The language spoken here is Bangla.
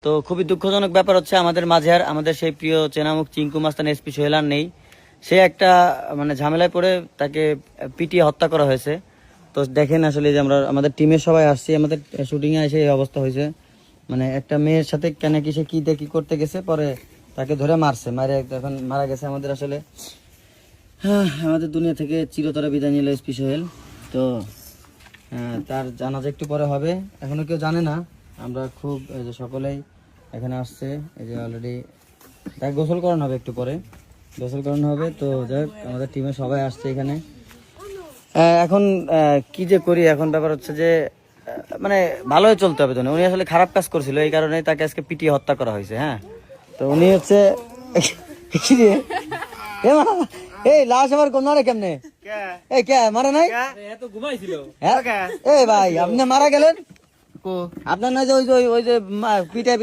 তো খুবই দুঃখজনক ব্যাপার হচ্ছে আমাদের মাঝে আর আমাদের সেই প্রিয় চেনামুখ চিঙ্কু মাস্তান এসপি সোহেল আর নেই। সে একটা মানে ঝামেলায় পড়ে তাকে পিটিয়ে হত্যা করা হয়েছে। তো দেখেন আসলে যে আমরা আমাদের টিমের সবাই আসছি, আমাদের শুটিং এ এসে এই অবস্থা হয়েছে। মানে একটা মেয়ের সাথে কেন কি সে কি করতে গেছে, পরে তাকে ধরে মারছে, মারে এখন মারা গেছে। আমাদের আসলে আমাদের দুনিয়া থেকে চিরতরে বিদায় নিল এসপি সোহেল। তো তার জানাজা একটু পরে হবে, এখনো কেউ জানে না। আমরা খুব এই যে সকলেই এখানে আসছে, এই যে অলরেডি তাকে গোসল করানো হবে, একটু পরে গোসল করানো হবে। তো যাই হোক, আমাদের টিমে সবাই আসছে এখানে। এখন কি যে করি, এখন ব্যাপার হচ্ছে যে মানে ভালোই চলতে হবে। তো উনি আসলে খারাপ কাজ করছিল, এই কারণে তাকে আজকে পিটিয়ে হত্যা করা হয়েছে। হ্যাঁ, তো উনি হচ্ছে এই লাশ আবার কোন মারে কেমনে? এই কে মারা নাই? এই ভাই আপনি মারা গেলেন, আপনার নয় যে ওই যে পিঠে